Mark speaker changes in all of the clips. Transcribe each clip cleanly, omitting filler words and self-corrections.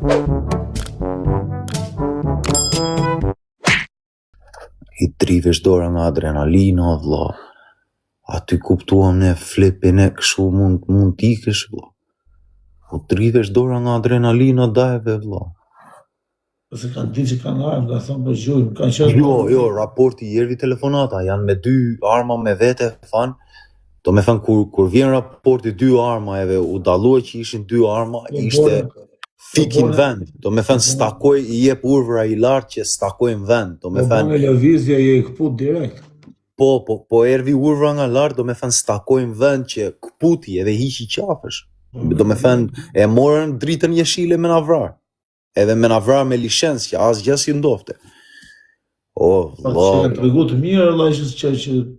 Speaker 1: I drivesh dora nga adrenalina, vlla. Aty kuptuam ne flipin e kështu mund t'ikesh, vlla. Po drivesh dora nga adrenalina dajve, vlla.
Speaker 2: Se kanë ditë që kanë armë, ka thonë për gjujmë, kanë qërë...
Speaker 1: Jo, raporti jervi telefonata, janë me 2 arma me vete, do me thënë kur vjen raporti 2 arma edhe u dalluaj që ishin 2 arma, ishte fikin vend, do me thënë stakoj i jep urvëra i lartë që stakojnë vend, do me thënë...
Speaker 2: Po lëvizja je i këput direkt.
Speaker 1: Po ervi urvëra nga lartë, do me thënë stakojnë vend që këputi edhe hiqi qafësh, do me thënë e morën dritën jeshile me navrar. Edhe me navrar me licencë që asgjë si ndofte. O, vlla.
Speaker 2: Që të regu të mirë, Allah, që s'kanë qëtë.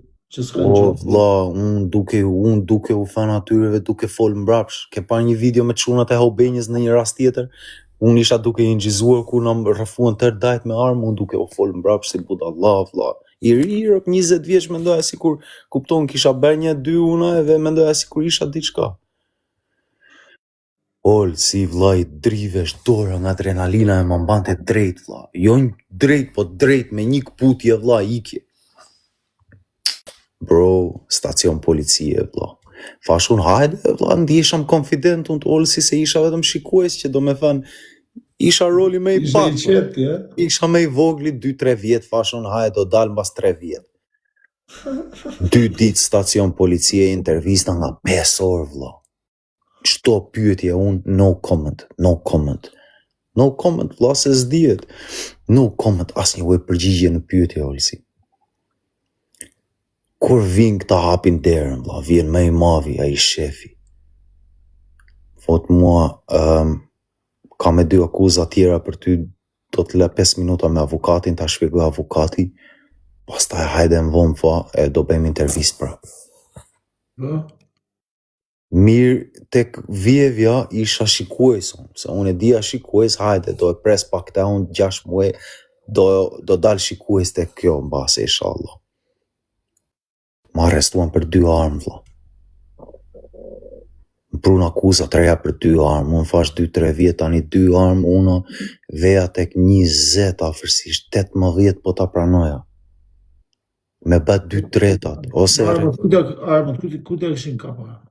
Speaker 1: O, vlla, unë duke u fan atyreve, duke fol mbrapsh. Ke pa një video me çunat e Hobenjës në një rast tjetër? Unë isha duke i ngjizuar kur na rrëfuan tërë dajt me armë, unë duke u fol mbrapsh si budallah, vlla. I rirë 20 vjeç mendoja sikur kupton kisha bërë 1-2 una edhe mendoja sikur isha diçka. Ol, si vlla i drivesh dora nga adrenalina e më mbante drejt, vlla. Jo drejt, po drejt me një këputje, vlla, ikje. Bro, stacion policie, vlla. Fashun, hajde, vlla, ndjesham konfident unë të olësi se isha vetëm shikues që do me thënë, isha roli me i pak. Isha me i vogli 2-3 vjet, fashun, hajde, do dalë mbas 3 vjet. 2 ditë stacion policie, intervista nga 5 orë, vlla. Çdo pyetje unë, no comment, vlla se s'dihet. No comment, asnjë lloj përgjigje në pyetje, Olsi. Kur vin këta hapin derën, vlla, vjen më i madhi, ai shefi. Thot mua, ka me 2 akuza tjera për ty, do të lë 5 minuta me avokatin, ta shpjegoj avokati, pastaj hajde në vonë fa, e do bëjmë intervistë prapë. Mirë, tek vjevja isha shikues, se unë e dija shikues, hajde, do e pres pak këta unë 6 muaj, do dal shikues tek kjo mbase, inshallah. Ma arrestuan për 2 armë, vlla. Më prun akuza të reja për 2 armë, unë fash 2-3 vjet, tani 2 armë, unë veja tek 20, afërsisht 18, po ta pranoja. Me bët 2/3, ose...
Speaker 2: Armët, ku të këshin kapa?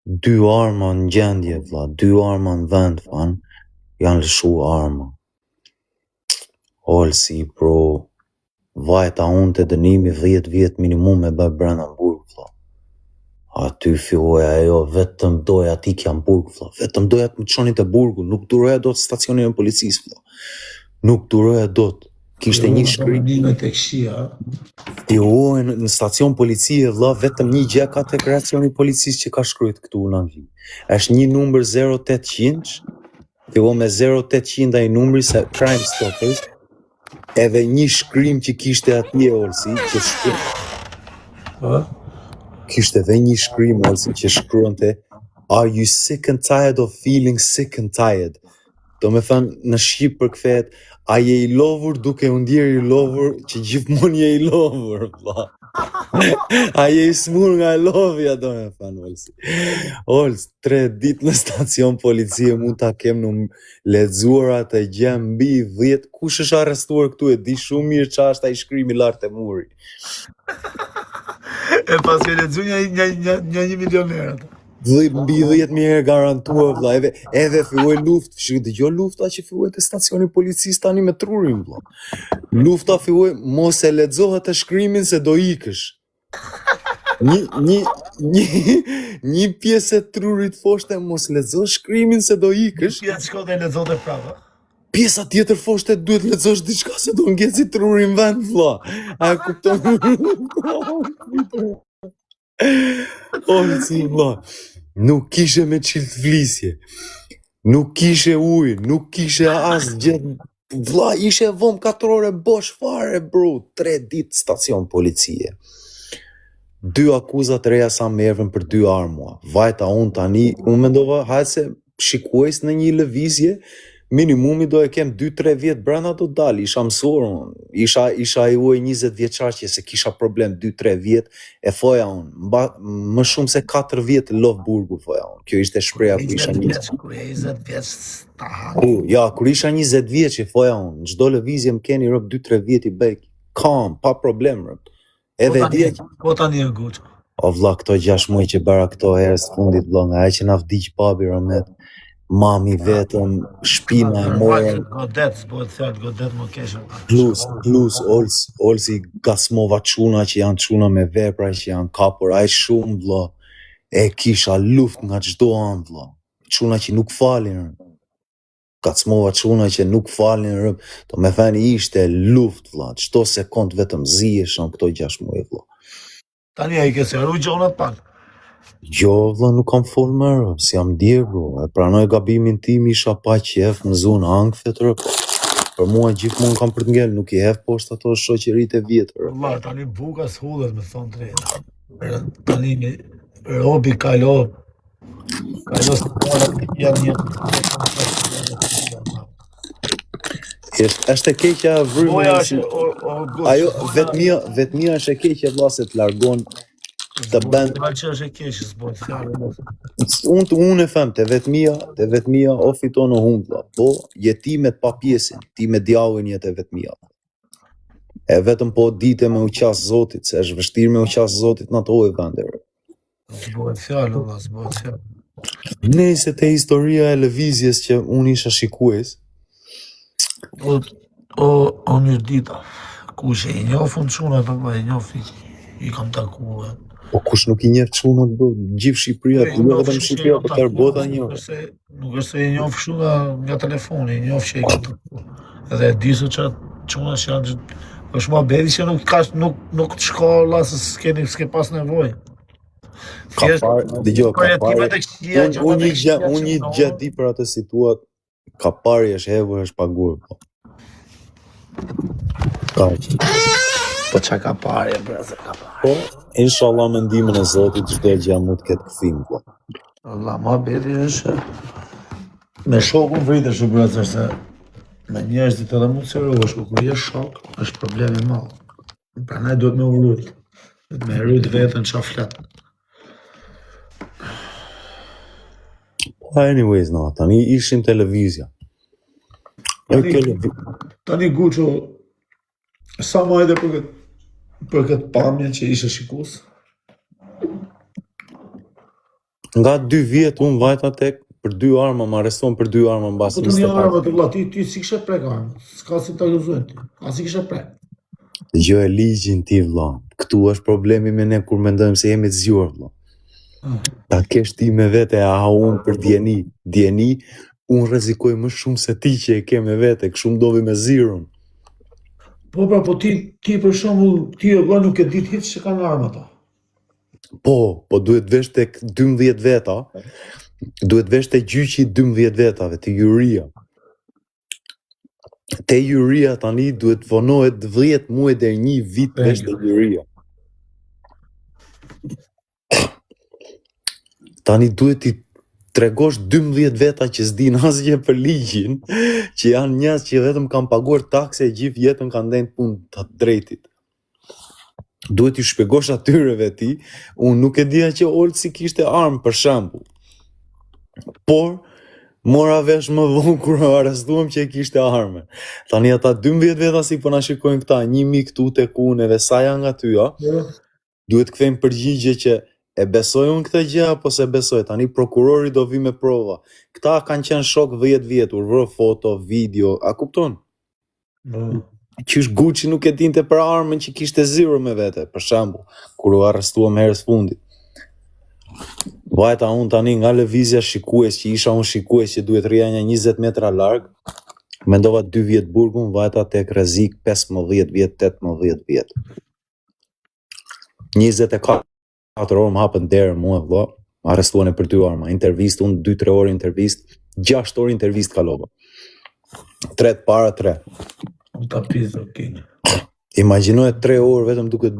Speaker 1: 2 arma në gjendje, vlla, 2 arma në vend, fan, janë lëshu arma. Olsi, bro, vajta unë të dënimi 10 vjet minimum me bërë brenda në burg, vlla. Aty filloja ajo, vetëm doja t'ikja në burg, vlla, vetëm doja të më çonit e burgu, nuk duroja dot stacionin e policisë, vlla. Nuk duroja dot. Kishte një shkrim. Në stacion policie, vlla, vetëm një gjë ka tek reacioni policisë që ka shkruajt këtu në Angli. Është një numër 0800, fillon me 0800 ai numri se Crime Stoppers, edhe një shkrim që kishte atje, Olsi, që shkruan. Kishte edhe një shkrim, Olsi, që shkruante, "Are you sick and tired of feeling sick and tired?" Do me thënë, në Shqip përkthehet, a je i lodhur duke u ndjerë i lodhur që gjithmonë je i lodhur, vlla. A je i smur nga e lodhja, do me thënë, Olsi. Ols, 3 ditë në stacion policie mund ta kem në lexuar atë gjë mbi 10. Kush është arrestuar këtu e di shumë mirë çfarë është ai shkrimi lart e muri.
Speaker 2: E pas e lexu një 1 milioner atë.
Speaker 1: Mbi 10.000 herë garantuar, vlla, edhe filloi luftë, dëgjoj lufta që filloi te stacioni policisë tani me trurin, vlla. Lufta filloi, mos e lexohet të shkrimin se do ikësh. Një pjesë e trurit foshte mos lexo shkrimin se do ikësh.
Speaker 2: Pjesë shkote lexote prapë.
Speaker 1: Pjesa tjetër foshte duhet lexosh diçka se do ngjeci trurin vend, vlla. A e kupton? Olsi, vlla. Nuk kishe me çilt vlisje, nuk kishe ujë, nuk kishe asgjë, vlla, ishe vom 4 ore bosh fare, bro, 3 ditë stacion policie. 2 akuza të reja sa merven për 2 armua. Vajta unë tani, unë mendova, hajtë se shikues në një lëvizje, minimumi do e kem 2-3 vjet brenda do dal, isha mësuar unë, isha i uaj 20 vjeçar që se kisha problem 2-3 vjet, e foja unë, më shumë se 4 vjet lov burgu foja unë, kjo ishte shpreha kur isha 20.
Speaker 2: Kur je 20 vjeç ta ha.
Speaker 1: Kur isha 20 vjeç e foja unë, çdo lëvizje më keni rëp 2-3 vjet i bëj, kam, pa problem rëp. Edhe dia
Speaker 2: Po tani e gut.
Speaker 1: O vlla, këto 6 muaj që bara këto herës fundit vlla, nga që na vdiq papi Romet, mami vetëm, shpina e morën.
Speaker 2: Godet, s'bëhet fjalë godet më kesh.
Speaker 1: Plus Olsi gasmova çuna që janë çuna me vepra që janë kapur aq shumë vlla. E kisha luft nga çdo anë vlla. Çuna që nuk falin. Gasmova çuna që nuk falin rëp. Do me thënë ishte luft vlla. Çdo sekond vetëm ziheshën këto 6 muaj vlla.
Speaker 2: Tani ai ke seru gjonat pak.
Speaker 1: Jo, vlla, nuk kam fol më rëp, si jam djerë, bro. E pranoj gabimin tim, isha pa qef në zonë angthet, rëp. Për mua gjithmonë kam për të ngell, nuk i hef poshtë ato shoqëritë e vjetër.
Speaker 2: Valla, tani buka s'hullet me thonë drejtë. Tani robi kalo së para janë një.
Speaker 1: Është e keqja vrymë. Ajo vetmia është e keqja vlla se të largon të bën.
Speaker 2: Që është e keq, s'bëhet fjalë.
Speaker 1: Unë e them, te vetmia o fiton o humb, po jetimet pa pjesën, ti me djallin jetë e vetmia. E vetëm po dite me u qas Zotit, se është vështirë me u qas Zotit në ato e vende.
Speaker 2: S'bëhet fjalë, valla, s'bëhet fjalë.
Speaker 1: Nëse te historia e lëvizjes që unë isha shikues.
Speaker 2: O mirë dita, kush e njofun çunat apo e njofi, i kam takuar.
Speaker 1: Po kush nuk i njeh çunat bro, gjithë Shqipëria, jo vetëm Shqipëria, por tërë bota njeh.
Speaker 2: Nuk është se i njoh kështu nga telefoni, i njoh që i ka. Edhe e di se çunat që janë është më bëri që nuk të shko la se s'ke pas nevojë.
Speaker 1: Ka parë, dëgjoj, ka parë. Unë një gjatë di për atë situat, ka parë është hevur, është pagur.
Speaker 2: Po çka ka parë, breze, ka parë.
Speaker 1: Po, inshallah me ndihmën e Zotit çdo gjë mund të ketë kthim.
Speaker 2: Allah, ma beti është me shokun vritesh u breze, se me njerëzit edhe mund seriosh, kur je shok, është problem i madh. Prandaj duhet me urrit. Duhet me rrit veten çfarë flet.
Speaker 1: Anyways, no, tani ishim televizja.
Speaker 2: Tani Guço, sa më edhe për këtë pamje që ishe shikus?
Speaker 1: Nga 2 vjet unë vajta tek për 2 arma, më arrestuan për 2 arma mbas 25.
Speaker 2: Po të një arma të vlla, ti si kishe prek armën, s'ka si ta gëzojnë ti, a si kishe prek?
Speaker 1: Jo e ligjin ti vlla, këtu është problemi me ne kur mendojmë se jemi të zgjuar vlla. Ta kesh ti me vete, a unë për djeni, unë rrezikoj më shumë se ti që e ke me vete, kështu mdovi me zirun.
Speaker 2: Po pra, po ti për shembull, ti e vlla nuk e di hiç që kanë arma ata.
Speaker 1: Po duhet vesh tek 12 veta, duhet vesh te gjyqi 12 vetave, te juria. Te juria tani duhet vonohet 10 muaj deri 1 vit vesh te juria. Tani duhet ti tregosh 12 veta që s'din asgjë për ligjin, që janë njerëz që vetëm kanë paguar takse e gjithë jetën kanë dhënë punë të drejtit. Duhet t'i shpjegosh atyreve ti, unë nuk e dija që Olsi kishte armë për shembull. Por mora vesh më vonë kur arrestuam që e kishte armë. Tani ata 12 veta si po na shikojnë këta, 1000 këtu tek unë edhe sa janë nga ty, duhet kthejmë përgjigje që e besoj unë këtë gjë apo se besoj? Tani prokurori do vi me prova. Këta kanë qenë shok 10 vjetur, vërë foto, video, a kupton? Qysh Guçi nuk e dinte për armën që kishte zero me vete, për shembull, kur u arrestuam herës fundit. Vajta unë tani nga lëvizja shikues, që isha unë shikues që duhet rria një 20 metra larg, mendova 2 vjet burgun, vajta tek rrezik 15 vjet, 18 vjet. 24 orë më hapën derën mua vlla, arrestuan për 2 arma, intervistë, unë 2-3 orë intervistë, 6 orë intervistë kalova. 3 para 3.
Speaker 2: Ta pizë, okay.
Speaker 1: Imagjinoje 3 orë vetëm duke